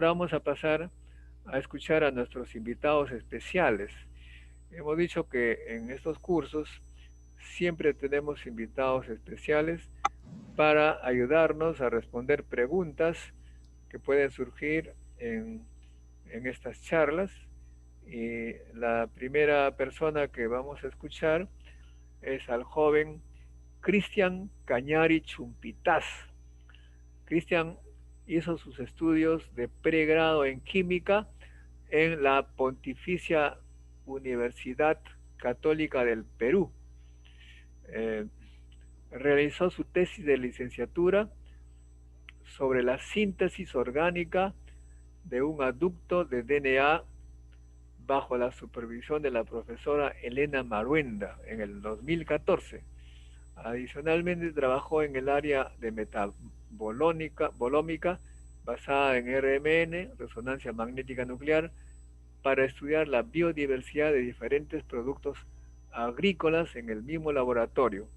ahora vamos a pasar a escuchar a nuestros invitados especiales. Hemos dicho que en estos cursos siempre tenemos invitados especiales para ayudarnos a responder preguntas que pueden surgir en estas charlas. Y la primera persona que vamos a escuchar es al joven Cristian Cañari Chumpitaz. Cristian hizo sus estudios de pregrado en química en la Pontificia Universidad Católica del Perú. Eh, Realizó su tesis de licenciatura sobre la síntesis orgánica de un aducto de DNA bajo la supervisión de la profesora Elena Maruenda en el 2014. Adicionalmente trabajó en el área de metabolómica basada en RMN, resonancia magnética nuclear, para estudiar la biodiversidad de diferentes productos agrícolas en el mismo laboratorio.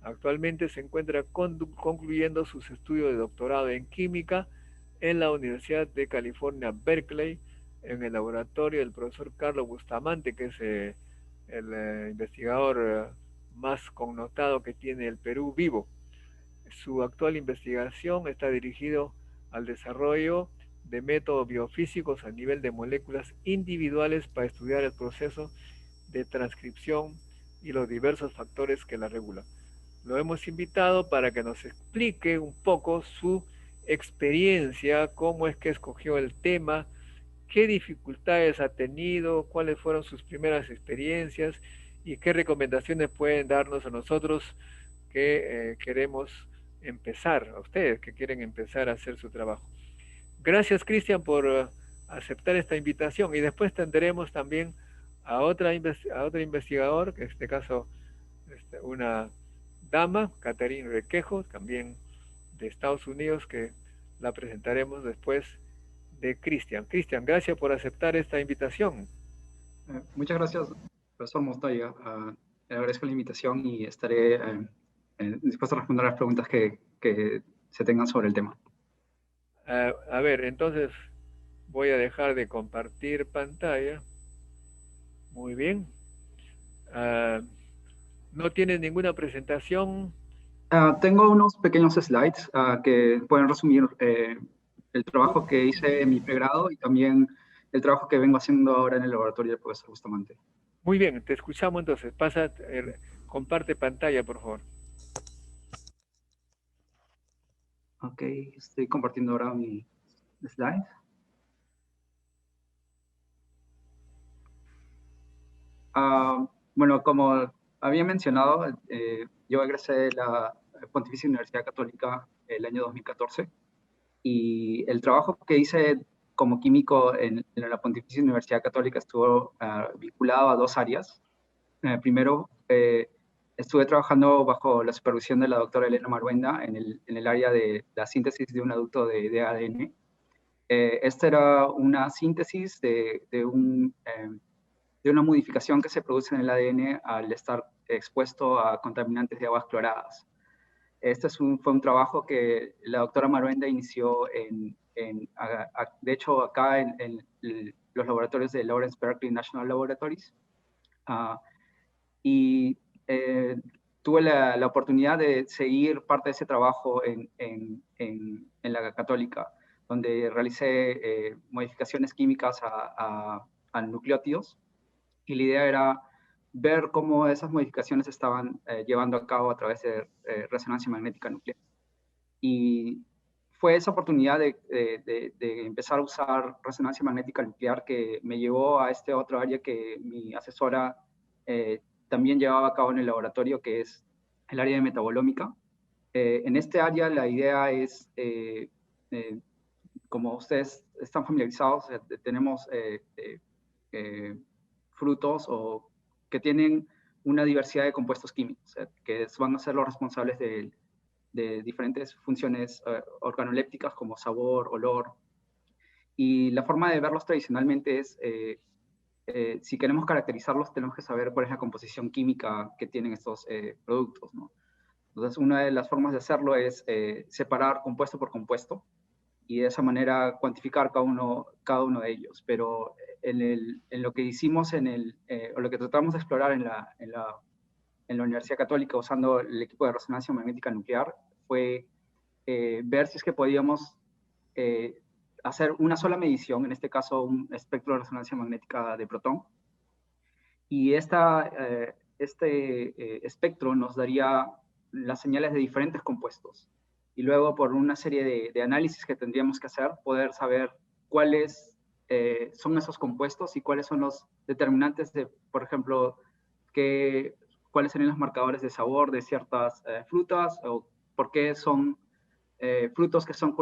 Actualmente se encuentra concluyendo sus estudios de doctorado en química en la Universidad de California, Berkeley, en el laboratorio del profesor Carlos Bustamante, que es el investigador más connotado que tiene el Perú vivo. Su actual investigación está dirigido al desarrollo de métodos biofísicos a nivel de moléculas individuales para estudiar el proceso de transcripción y los diversos factores que la regulan. Lo hemos invitado para que nos explique un poco su experiencia, cómo es que escogió el tema, qué dificultades ha tenido, cuáles fueron sus primeras experiencias y qué recomendaciones pueden darnos a nosotros que queremos empezar, a ustedes que quieren empezar a hacer su trabajo. Gracias, Cristian, por aceptar esta invitación y después tendremos también a otro investigador, que en este caso una dama, Catherine Requejo, también de Estados Unidos, que la presentaremos después de Cristian. Cristian, gracias por aceptar esta invitación. Muchas gracias, profesor Montoya. Le agradezco la invitación y estaré dispuesto a responder las preguntas que se tengan sobre el tema. A ver, entonces voy a dejar de compartir pantalla. Muy bien. ¿No tienes ninguna presentación? Tengo unos pequeños slides que pueden resumir el trabajo que hice en mi pregrado y también el trabajo que vengo haciendo ahora en el laboratorio del profesor Bustamante. Muy bien, te escuchamos entonces. Comparte pantalla, por favor. Ok, estoy compartiendo ahora mi slide. Bueno, como había mencionado, yo egresé de la Pontificia Universidad Católica el año 2014 y el trabajo que hice como químico en la Pontificia Universidad Católica estuvo vinculado a dos áreas. Primero, estuve trabajando bajo la supervisión de la doctora Elena Maruenda en el área de la síntesis de un aducto de ADN. Esta era una síntesis de una modificación que se produce en el ADN al estar expuesto a contaminantes de aguas cloradas. Este fue un trabajo que la doctora Maruenda inició de hecho, acá en los laboratorios de Lawrence Berkeley National Laboratories. Y tuve la oportunidad de seguir parte de ese trabajo en la Católica, donde realicé modificaciones químicas a nucleótidos. Y la idea era ver cómo esas modificaciones estaban llevando a cabo a través de resonancia magnética nuclear. Y fue esa oportunidad de empezar a usar resonancia magnética nuclear que me llevó a este otro área que mi asesora también llevaba a cabo en el laboratorio, que es el área de metabolómica. En este área la idea es, como ustedes están familiarizados, tenemos frutos que tienen una diversidad de compuestos químicos, que van a ser los responsables de diferentes funciones organolépticas como sabor, olor. Y la forma de verlos tradicionalmente es, si queremos caracterizarlos, tenemos que saber cuál es la composición química que tienen estos productos, ¿no? Entonces, una de las formas de hacerlo es separar compuesto por compuesto de esa manera cuantificar cada uno de ellos. Pero en lo que hicimos, o lo que tratamos de explorar en la Universidad Católica usando el equipo de resonancia magnética nuclear fue ver si es que podíamos hacer una sola medición, en este caso un espectro de resonancia magnética de protón, y este espectro nos daría las señales de diferentes compuestos. Y luego, por una serie de análisis que tendríamos que hacer, poder saber cuáles son esos compuestos y cuáles son los determinantes de, por ejemplo, cuáles serían los marcadores de sabor de ciertas frutas, o por qué son frutos que son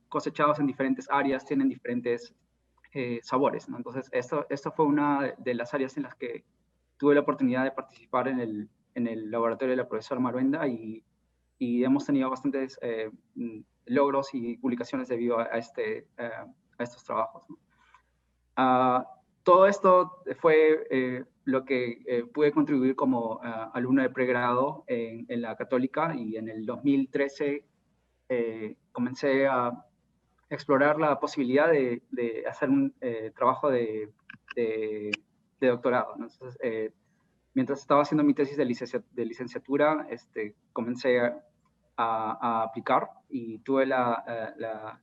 cosechados en diferentes áreas, tienen diferentes sabores, ¿no? Entonces, esto fue una de las áreas en las que tuve la oportunidad de participar en el laboratorio de la profesora Maruenda, y hemos tenido bastantes logros y publicaciones debido a estos trabajos, ¿no? Todo esto fue lo que pude contribuir como alumno de pregrado en la Católica, y en el 2013 comencé a explorar la posibilidad de hacer un trabajo de doctorado, ¿no? Entonces, mientras estaba haciendo mi tesis de licenciatura, comencé a aplicar, y tuve la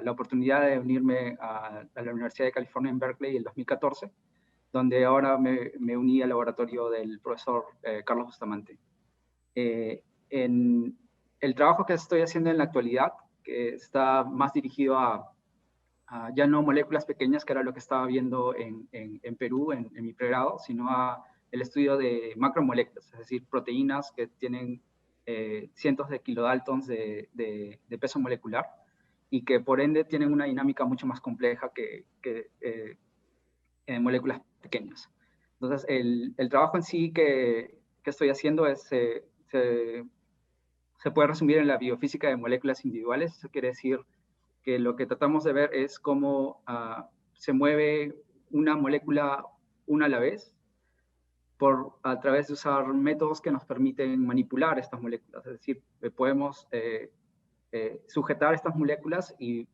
oportunidad de unirme a la Universidad de California en Berkeley en el 2014, donde ahora me uní al laboratorio del profesor Carlos Bustamante. En el trabajo que estoy haciendo en la actualidad, que está más dirigido a ya no moléculas pequeñas, que era lo que estaba viendo en Perú en mi pregrado, sino a el estudio de macromoléculas, es decir, proteínas que tienen cientos de kilodaltons de peso molecular, y que por ende tienen una dinámica mucho más compleja que moléculas pequeñas. Entonces, el trabajo en sí que estoy haciendo se puede resumir en la biofísica de moléculas individuales. Eso quiere decir que lo que tratamos de ver es cómo se mueve una molécula una a la vez, a través de usar métodos que nos permiten manipular estas moléculas. Es decir, podemos sujetar estas moléculas, y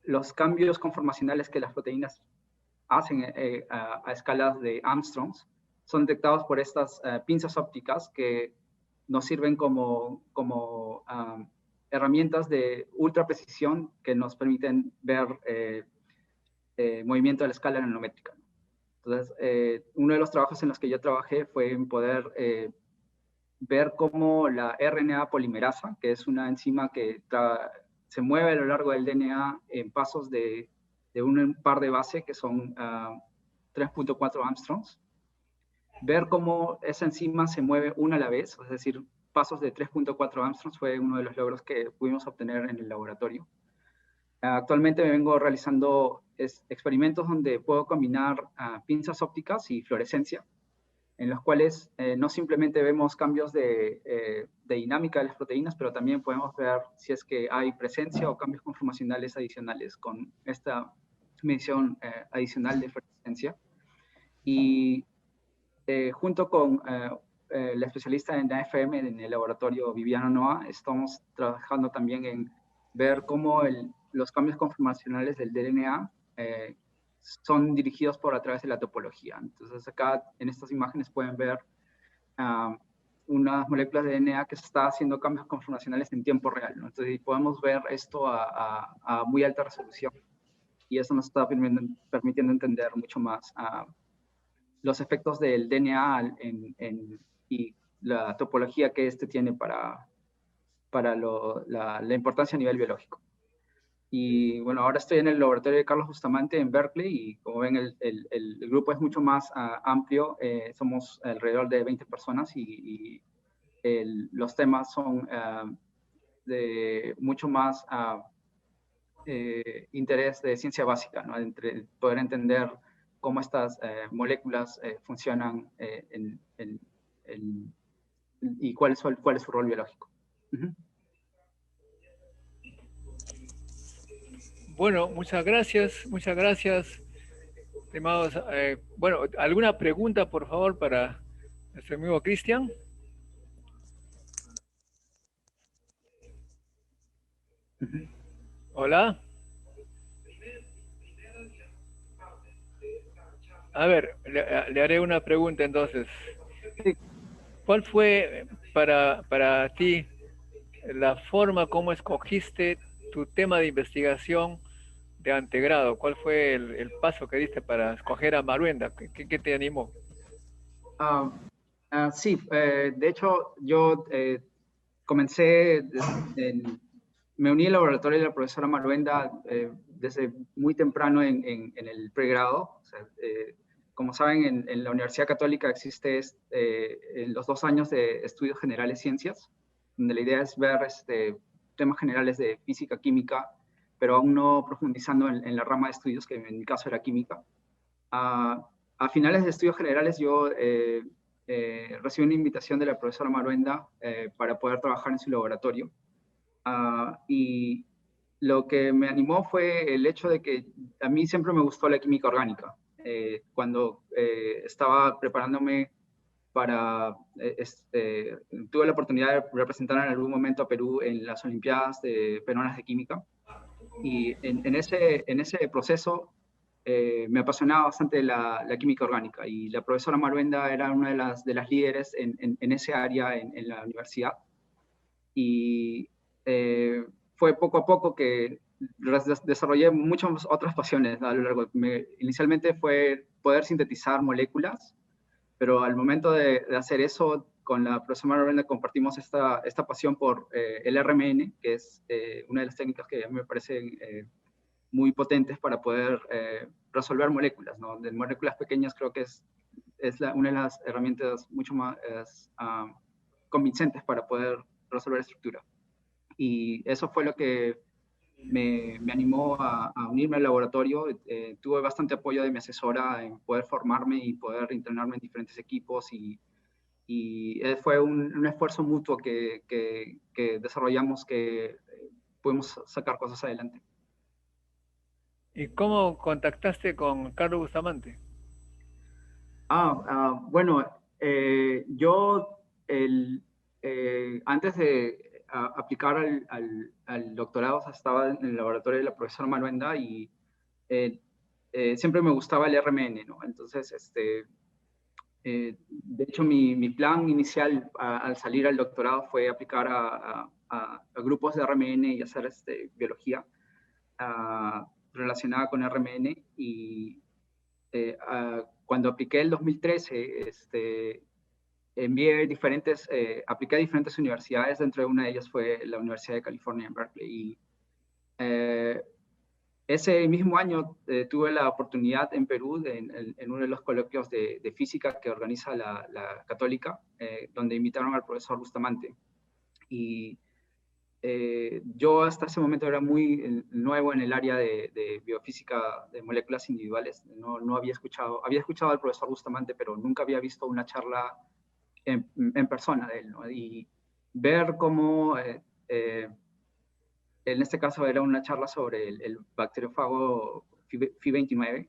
los cambios conformacionales que las proteínas hacen a escalas de Armstrongs son detectados por estas pinzas ópticas, que nos sirven como herramientas de ultra precisión que nos permiten ver movimiento a la escala nanométrica. Entonces, uno de los trabajos en los que yo trabajé fue en poder ver cómo la RNA polimerasa, que es una enzima que se mueve a lo largo del DNA en pasos de un par de base, que son 3.4 Armstrongs, ver cómo esa enzima se mueve una a la vez, es decir, pasos de 3.4 Armstrongs, fue uno de los logros que pudimos obtener en el laboratorio. Actualmente me vengo realizando experimentos donde puedo combinar pinzas ópticas y fluorescencia, en los cuales no simplemente vemos cambios de dinámica de las proteínas, pero también podemos ver si es que hay presencia o cambios conformacionales adicionales con esta medición adicional de fluorescencia. Y junto con la especialista en AFM en el laboratorio Viviana Noa, estamos trabajando también en ver cómo los cambios conformacionales del DNA son dirigidos a través de la topología. Entonces, acá en estas imágenes pueden ver unas moléculas de DNA que se está haciendo cambios conformacionales en tiempo real, ¿no? Entonces, podemos ver esto a muy alta resolución, y eso nos está permitiendo entender mucho más los efectos del DNA y la topología que tiene para la importancia a nivel biológico. Y bueno, ahora estoy en el laboratorio de Carlos Bustamante en Berkeley, y como ven, el grupo es mucho más amplio. Somos alrededor de 20 personas, y los temas son de mucho más interés de ciencia básica, ¿no? Poder entender cómo estas moléculas funcionan y cuál es su rol biológico. Bueno, muchas gracias, estimados. Bueno, ¿alguna pregunta, por favor, para nuestro amigo Cristian? Hola. A ver, le haré una pregunta entonces. Sí. ¿Cuál fue para ti la forma como escogiste tu tema de investigación de antegrado? ¿Cuál fue el paso que diste para escoger a Maruenda? ¿Qué te animó? Ah, sí, de hecho, yo comencé, me uní al laboratorio de la profesora Maruenda desde muy temprano en el pregrado. O sea, como saben, en la Universidad Católica existe en los 2 años de estudios generales ciencias, donde la idea es ver temas generales de física, química, pero aún no profundizando en la rama de estudios, que en mi caso era química. A, a finales de estudios generales yo recibí una invitación de la profesora Maruenda para poder trabajar en su laboratorio. Y lo que me animó fue el hecho de que a mí siempre me gustó la química orgánica. Cuando estaba preparándome para, tuve la oportunidad de representar en algún momento a Perú en las Olimpiadas Peruanas de Química. Y en ese proceso me apasionaba bastante la química orgánica, y la profesora Maruenda era una de las líderes en ese área en la universidad. Y fue poco a poco que desarrollé muchas otras pasiones a lo largo. Inicialmente fue poder sintetizar moléculas, pero al momento de hacer eso, con la profesora Maruenda compartimos esta pasión por el RMN, que es una de las técnicas que a mí me parecen muy potentes para poder resolver moléculas, ¿no? De moléculas pequeñas creo que es una de las herramientas mucho más convincentes para poder resolver estructura. Y eso fue lo que me animó a unirme al laboratorio. Tuve bastante apoyo de mi asesora en poder formarme y poder entrenarme en diferentes equipos, y fue un esfuerzo mutuo que desarrollamos, que pudimos sacar cosas adelante. ¿Y cómo contactaste con Carlos Bustamante? Bueno, yo antes de aplicar al doctorado, o sea, estaba en el laboratorio de la profesora Manuenda, y eh, siempre me gustaba el RMN, ¿no? Entonces, de hecho, mi plan inicial al salir al doctorado fue aplicar a grupos de RMN y hacer biología relacionada con RMN. Y cuando apliqué el 2013, apliqué a diferentes universidades. Dentro de una de ellas fue la Universidad de California en Berkeley. Y eh, ese mismo año tuve la oportunidad en Perú, en uno de los coloquios de física que organiza la Católica, donde invitaron al profesor Bustamante. Y yo hasta ese momento era muy nuevo en el área de biofísica de moléculas individuales. No había escuchado al profesor Bustamante, pero nunca había visto una charla en persona de él, ¿no? Y ver cómo, en este caso era una charla sobre el bacteriófago Phi29,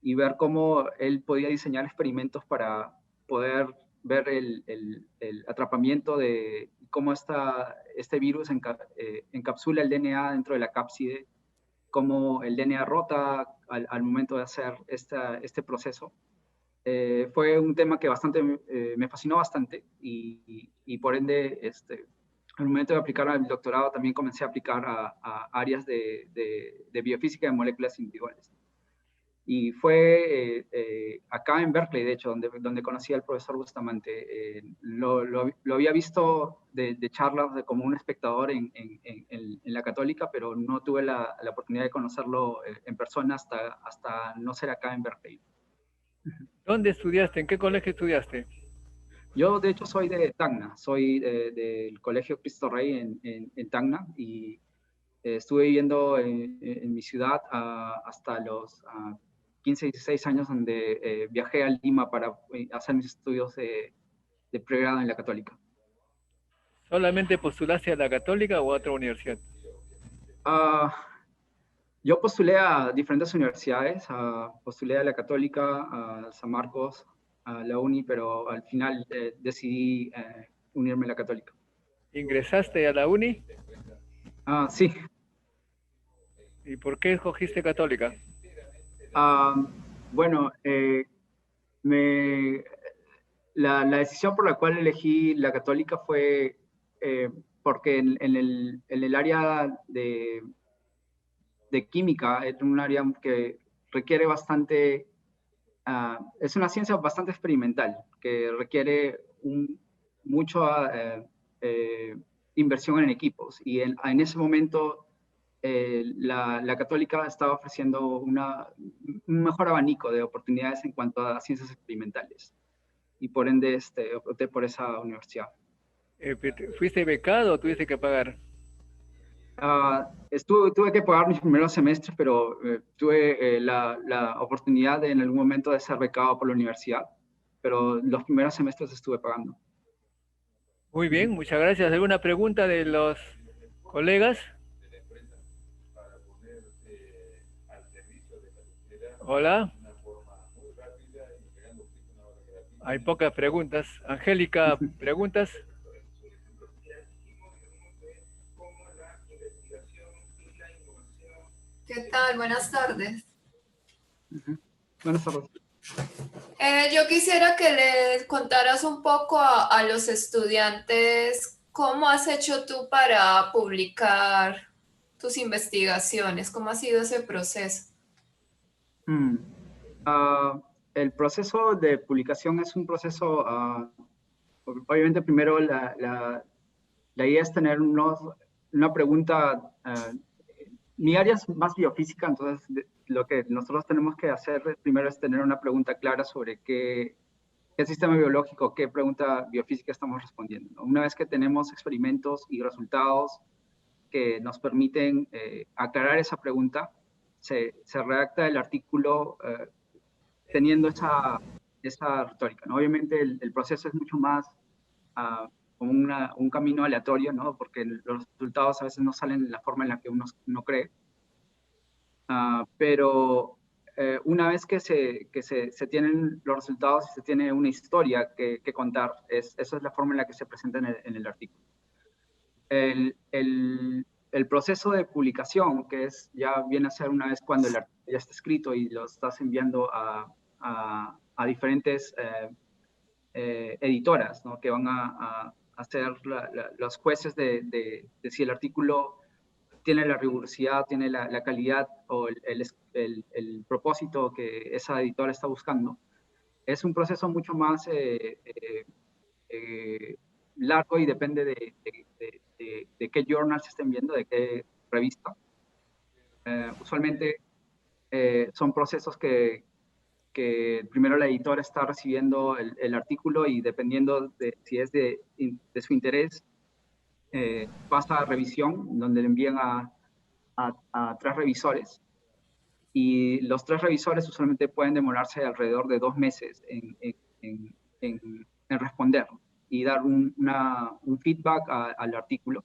y ver cómo él podía diseñar experimentos para poder ver el atrapamiento de cómo este virus encapsula el DNA dentro de la cápside, cómo el DNA rota al momento de hacer este proceso. Fue un tema que me fascinó bastante, y por ende, al momento de aplicar al doctorado también comencé a aplicar a áreas de biofísica de moléculas individuales. Y fue acá en Berkeley, de hecho, donde conocí al profesor Bustamante. Lo había visto de charlas como un espectador en la Católica, pero no tuve la oportunidad de conocerlo en persona hasta no ser acá en Berkeley. ¿Dónde estudiaste? ¿En qué colegio estudiaste? Yo, de hecho, soy de Tacna, soy del Colegio Cristo Rey en Tacna, y estuve viviendo en mi ciudad hasta los 15, 16 años, donde viajé a Lima para hacer mis estudios de pregrado en la Católica. ¿Solamente postulaste a la Católica o a otra universidad? Ah, yo postulé a diferentes universidades, postulé a la Católica, a San Marcos, a la UNI, pero al final decidí unirme a la Católica. ¿Ingresaste a la uni? Sí. ¿Y por qué escogiste Católica? Ah, bueno, me, la decisión por la cual elegí la Católica fue eh, porque en el área de química es un área que requiere bastante, es una ciencia bastante experimental, que requiere mucha eh, inversión en equipos. Y en ese momento la Católica estaba ofreciendo un mejor abanico de oportunidades en cuanto a ciencias experimentales. Y por ende opté por esa universidad. ¿Fuiste becado o tuviste que pagar? Tuve que pagar mis primeros semestres, pero tuve la oportunidad en algún momento de ser becado por la universidad, pero los primeros semestres estuve pagando. Muy Ujú. bien, muchas gracias. ¿Alguna pregunta de los colegas? Hola. Hay pocas preguntas. Angélica, ¿preguntas? ¿Qué tal? Buenas tardes. Ujú. Buenas tardes. Yo quisiera que le contaras un poco a los estudiantes cómo has hecho tú para publicar tus investigaciones, cómo ha sido ese proceso. Mm. Ah, el proceso de publicación es un proceso, obviamente primero la idea es tener una pregunta. Mi área es más biofísica, entonces lo que nosotros tenemos que hacer primero es tener una pregunta clara sobre qué sistema biológico, qué pregunta biofísica estamos respondiendo, ¿no? Una vez que tenemos experimentos y resultados que nos permiten aclarar esa pregunta, se redacta el artículo teniendo esa retórica, ¿no? Obviamente el proceso es mucho más ah, como un camino aleatorio, ¿no? Porque los resultados a veces no salen de la forma en la que uno cree. Pero una vez se tienen los resultados y se tiene una historia que contar, esa es la forma en la que se presenta en el artículo. El proceso de publicación, que ya viene a ser una vez cuando el artículo ya está escrito y lo estás enviando a diferentes editoras, ¿no? Que van a ser los jueces de si el artículo tiene la rigurosidad, tiene la calidad o el propósito que esa editora está buscando. Es un proceso mucho más eh, largo y depende de qué journal se estén viendo, de qué revista. Usualmente son procesos que primero la editora está recibiendo el artículo y dependiendo de si es de su interés, pasa a revisión, donde le envían a tres revisores. Y los tres revisores usualmente pueden demorarse alrededor de 2 meses en responder y dar un feedback al artículo.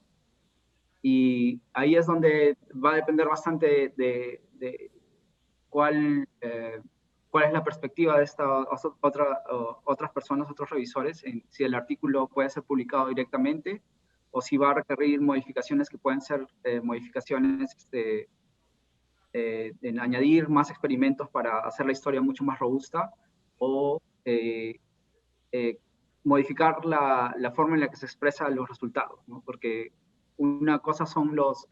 Y ahí es donde va a depender bastante de cuál es la perspectiva de otras personas, otros revisores, en si el artículo puede ser publicado directamente o si va a requerir modificaciones que pueden ser modificaciones en añadir más experimentos para hacer la historia mucho más robusta o eh, modificar la forma en la que se expresan los resultados, ¿no? Porque una cosa son los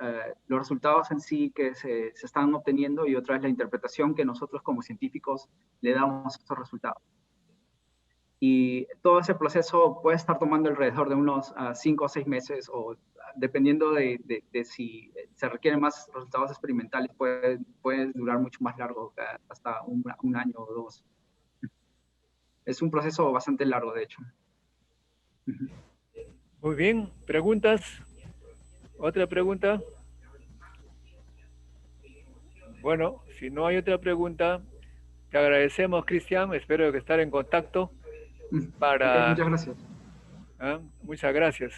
resultados en sí que se están obteniendo y otra es la interpretación que nosotros como científicos le damos a estos resultados. Y todo ese proceso puede estar tomando alrededor de unos 5 o 6 meses o dependiendo de si se requieren más resultados experimentales, puede durar mucho más largo, hasta un año o dos. Es un proceso bastante largo, de hecho. Muy bien, ¿preguntas? ¿Otra pregunta? Bueno, si no hay otra pregunta, te agradecemos, Cristian. Espero que estar en contacto Ok, para... muchas gracias. ¿ah? Muchas gracias.